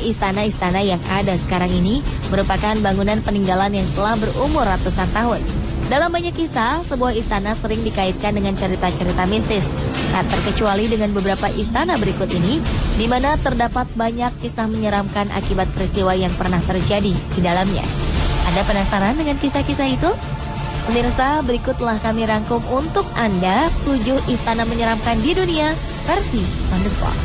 istana-istana yang ada sekarang ini merupakan bangunan peninggalan yang telah berumur ratusan tahun. Dalam banyak kisah, sebuah istana sering dikaitkan dengan cerita-cerita mistis. Tak terkecuali dengan beberapa istana berikut ini, di mana terdapat banyak kisah menyeramkan akibat peristiwa yang pernah terjadi di dalamnya. Anda penasaran dengan kisah-kisah itu? Pemirsa, berikutlah kami rangkum untuk Anda 7 istana menyeramkan di dunia versi On The Spot.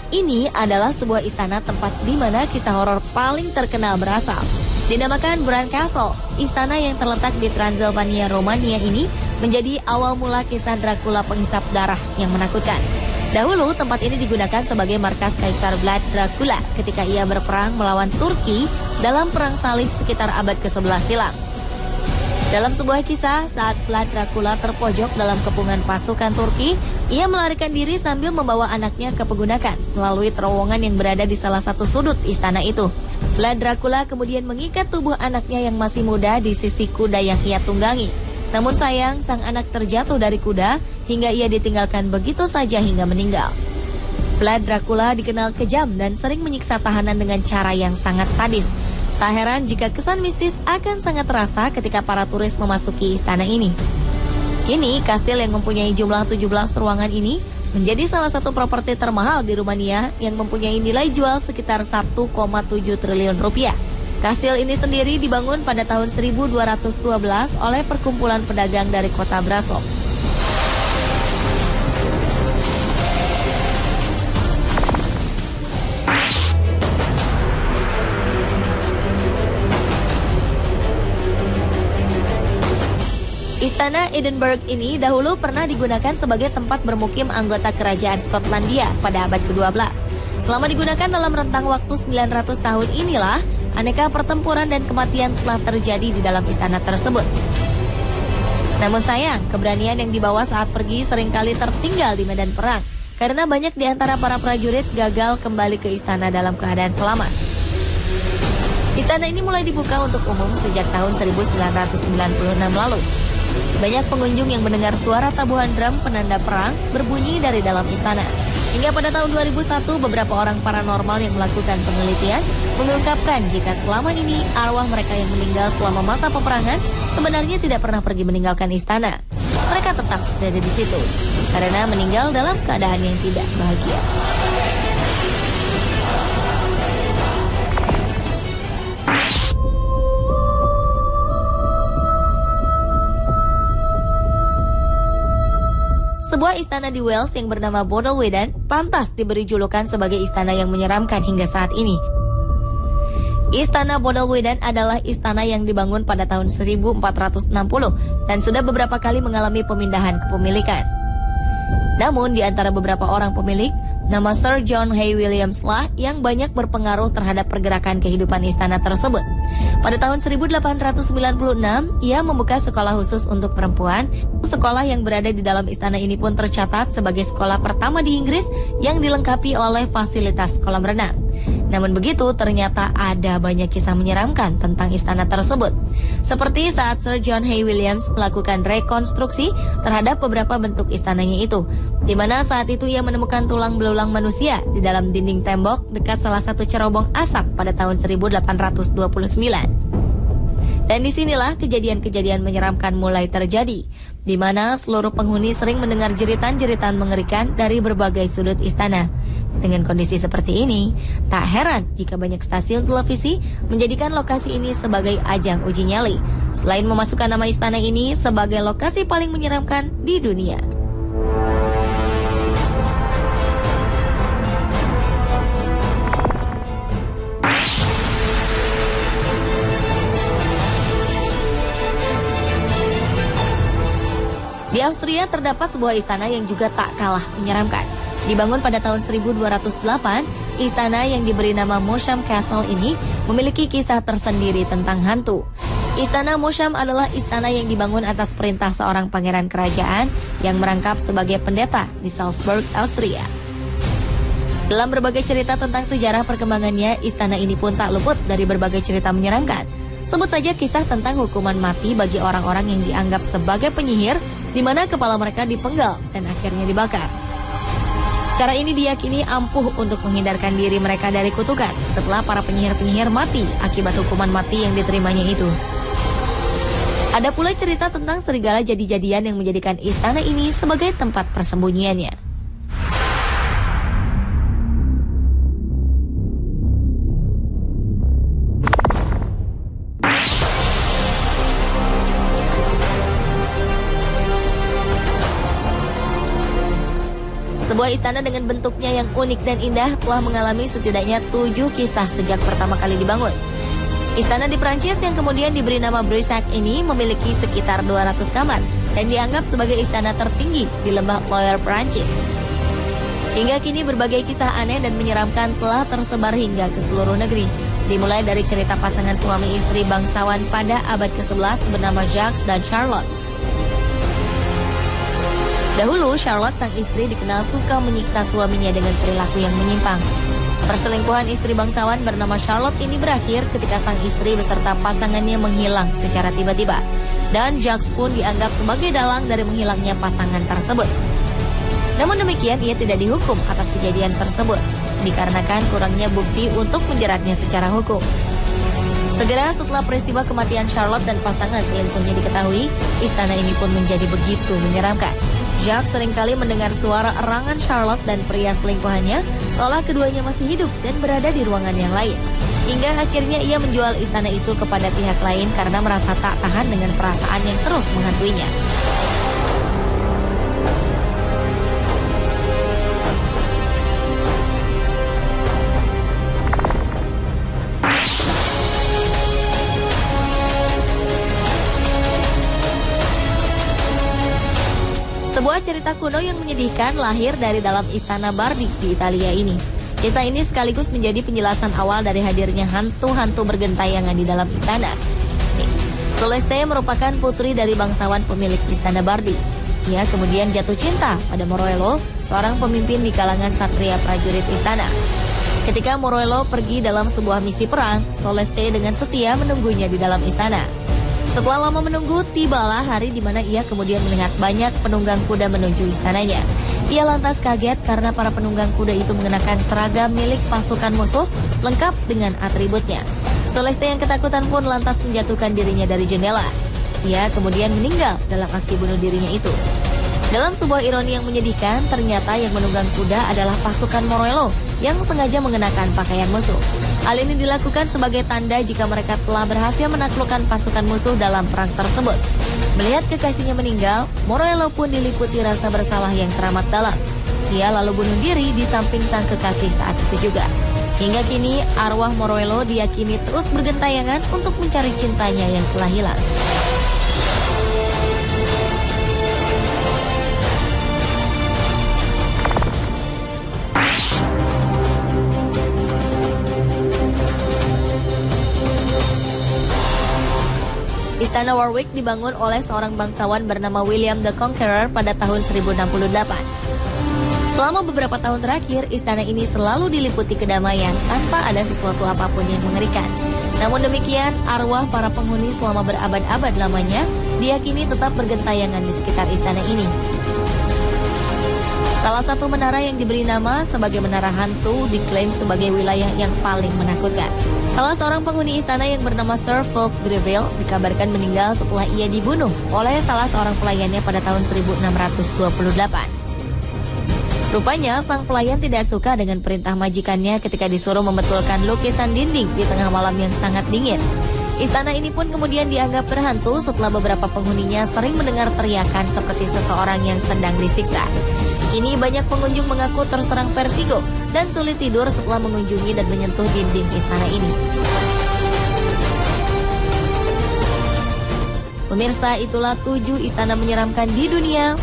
Ini adalah sebuah istana tempat di mana kisah horor paling terkenal berasal. Dinamakan Bran Castle, istana yang terletak di Transilvania, Romania ini menjadi awal mula kisah Dracula penghisap darah yang menakutkan. Dahulu tempat ini digunakan sebagai markas Kaisar Vlad Dracula ketika ia berperang melawan Turki dalam perang salib sekitar abad ke-11 silam. Dalam sebuah kisah, saat Vlad Dracula terpojok dalam kepungan pasukan Turki, ia melarikan diri sambil membawa anaknya ke pegunakan melalui terowongan yang berada di salah satu sudut istana itu. Vlad Dracula kemudian mengikat tubuh anaknya yang masih muda di sisi kuda yang ia tunggangi. Namun sayang, sang anak terjatuh dari kuda hingga ia ditinggalkan begitu saja hingga meninggal. Vlad Dracula dikenal kejam dan sering menyiksa tahanan dengan cara yang sangat sadis. Tak heran jika kesan mistis akan sangat terasa ketika para turis memasuki istana ini. Kini, kastil yang mempunyai jumlah 17 ruangan ini menjadi salah satu properti termahal di Rumania yang mempunyai nilai jual sekitar 1,7 triliun rupiah. Kastil ini sendiri dibangun pada tahun 1212 oleh perkumpulan pedagang dari kota Brasov. Istana Edinburgh ini dahulu pernah digunakan sebagai tempat bermukim anggota kerajaan Skotlandia pada abad ke-12. Selama digunakan dalam rentang waktu 900 tahun inilah, aneka pertempuran dan kematian telah terjadi di dalam istana tersebut. Namun sayang, keberanian yang dibawa saat pergi seringkali tertinggal di medan perang, karena banyak di antara para prajurit gagal kembali ke istana dalam keadaan selamat. Istana ini mulai dibuka untuk umum sejak tahun 1996 lalu. Banyak pengunjung yang mendengar suara tabuhan drum penanda perang berbunyi dari dalam istana. Hingga pada tahun 2001, beberapa orang paranormal yang melakukan penelitian mengungkapkan jika selama ini arwah mereka yang meninggal selama masa peperangan sebenarnya tidak pernah pergi meninggalkan istana. Mereka tetap berada di situ karena meninggal dalam keadaan yang tidak bahagia. Sebuah istana di Wales yang bernama Bodelwyddan pantas diberi julukan sebagai istana yang menyeramkan hingga saat ini. Istana Bodelwyddan adalah istana yang dibangun pada tahun 1460 dan sudah beberapa kali mengalami pemindahan kepemilikan. Namun di antara beberapa orang pemilik, nama Sir John Hay Williams lah yang banyak berpengaruh terhadap pergerakan kehidupan istana tersebut. Pada tahun 1896, ia membuka sekolah khusus untuk perempuan. Sekolah yang berada di dalam istana ini pun tercatat sebagai sekolah pertama di Inggris yang dilengkapi oleh fasilitas kolam renang. Namun begitu, ternyata ada banyak kisah menyeramkan tentang istana tersebut. Seperti saat Sir John Hay Williams melakukan rekonstruksi terhadap beberapa bentuk istananya itu, di mana saat itu ia menemukan tulang belulang manusia di dalam dinding tembok dekat salah satu cerobong asap pada tahun 1829. Dan disinilah kejadian-kejadian menyeramkan mulai terjadi, di mana seluruh penghuni sering mendengar jeritan-jeritan mengerikan dari berbagai sudut istana. Dengan kondisi seperti ini, tak heran jika banyak stasiun televisi menjadikan lokasi ini sebagai ajang uji nyali, selain memasukkan nama istana ini sebagai lokasi paling menyeramkan di dunia. Di Austria terdapat sebuah istana yang juga tak kalah menyeramkan. Dibangun pada tahun 1208, istana yang diberi nama Mosham Castle ini memiliki kisah tersendiri tentang hantu. Istana Mosham adalah istana yang dibangun atas perintah seorang pangeran kerajaan yang merangkap sebagai pendeta di Salzburg, Austria. Dalam berbagai cerita tentang sejarah perkembangannya, istana ini pun tak luput dari berbagai cerita menyeramkan. Sebut saja kisah tentang hukuman mati bagi orang-orang yang dianggap sebagai penyihir, di mana kepala mereka dipenggal dan akhirnya dibakar. Cara ini diyakini ampuh untuk menghindarkan diri mereka dari kutukan setelah para penyihir-penyihir mati akibat hukuman mati yang diterimanya itu. Ada pula cerita tentang serigala jadi-jadian yang menjadikan istana ini sebagai tempat persembunyiannya. Sebuah istana dengan bentuknya yang unik dan indah telah mengalami setidaknya 7 kisah sejak pertama kali dibangun. Istana di Prancis yang kemudian diberi nama Brissac ini memiliki sekitar 200 kamar dan dianggap sebagai istana tertinggi di lembah Loire, Prancis. Hingga kini berbagai kisah aneh dan menyeramkan telah tersebar hingga ke seluruh negeri. Dimulai dari cerita pasangan suami istri bangsawan pada abad ke-11 bernama Jacques dan Charlotte. Dahulu, Charlotte sang istri dikenal suka menyiksa suaminya dengan perilaku yang menyimpang. Perselingkuhan istri bangsawan bernama Charlotte ini berakhir ketika sang istri beserta pasangannya menghilang secara tiba-tiba. Dan Jacques pun dianggap sebagai dalang dari menghilangnya pasangan tersebut. Namun demikian, ia tidak dihukum atas kejadian tersebut, dikarenakan kurangnya bukti untuk menjeratnya secara hukum. Segera setelah peristiwa kematian Charlotte dan pasangan selingkuhnya diketahui, istana ini pun menjadi begitu menyeramkan. Jacques seringkali mendengar suara erangan Charlotte dan pria selingkuhannya, seolah keduanya masih hidup dan berada di ruangan yang lain. Hingga akhirnya ia menjual istana itu kepada pihak lain karena merasa tak tahan dengan perasaan yang terus menghantuinya. Sebuah cerita kuno yang menyedihkan lahir dari dalam istana Bardi di Italia ini. Kisah ini sekaligus menjadi penjelasan awal dari hadirnya hantu-hantu bergentayangan di dalam istana. Celeste merupakan putri dari bangsawan pemilik istana Bardi. Ia kemudian jatuh cinta pada Morello, seorang pemimpin di kalangan satria prajurit istana. Ketika Morello pergi dalam sebuah misi perang, Celeste dengan setia menunggunya di dalam istana. Setelah lama menunggu, tibalah hari di mana ia kemudian melihat banyak penunggang kuda menuju istananya. Ia lantas kaget karena para penunggang kuda itu mengenakan seragam milik pasukan musuh lengkap dengan atributnya. Celeste yang ketakutan pun lantas menjatuhkan dirinya dari jendela. Ia kemudian meninggal dalam aksi bunuh dirinya itu. Dalam sebuah ironi yang menyedihkan, ternyata yang menunggang kuda adalah pasukan Morello yang sengaja mengenakan pakaian musuh. Hal ini dilakukan sebagai tanda jika mereka telah berhasil menaklukkan pasukan musuh dalam perang tersebut. Melihat kekasihnya meninggal, Morello pun diliputi rasa bersalah yang teramat dalam. Ia lalu bunuh diri di samping sang kekasih saat itu juga. Hingga kini, arwah Morello diyakini terus bergentayangan untuk mencari cintanya yang telah hilang. Istana Warwick dibangun oleh seorang bangsawan bernama William the Conqueror pada tahun 1068. Selama beberapa tahun terakhir, istana ini selalu diliputi kedamaian tanpa ada sesuatu apapun yang mengerikan. Namun demikian, arwah para penghuni selama berabad-abad lamanya diyakini tetap bergentayangan di sekitar istana ini. Salah satu menara yang diberi nama sebagai Menara Hantu diklaim sebagai wilayah yang paling menakutkan. Salah seorang penghuni istana yang bernama Sir Fulk Greville dikabarkan meninggal setelah ia dibunuh oleh salah seorang pelayannya pada tahun 1628. Rupanya sang pelayan tidak suka dengan perintah majikannya ketika disuruh membetulkan lukisan dinding di tengah malam yang sangat dingin. Istana ini pun kemudian dianggap berhantu setelah beberapa penghuninya sering mendengar teriakan seperti seseorang yang sedang disiksa. Kini banyak pengunjung mengaku terserang vertigo dan sulit tidur setelah mengunjungi dan menyentuh dinding istana ini. Pemirsa, itulah 7 istana menyeramkan di dunia.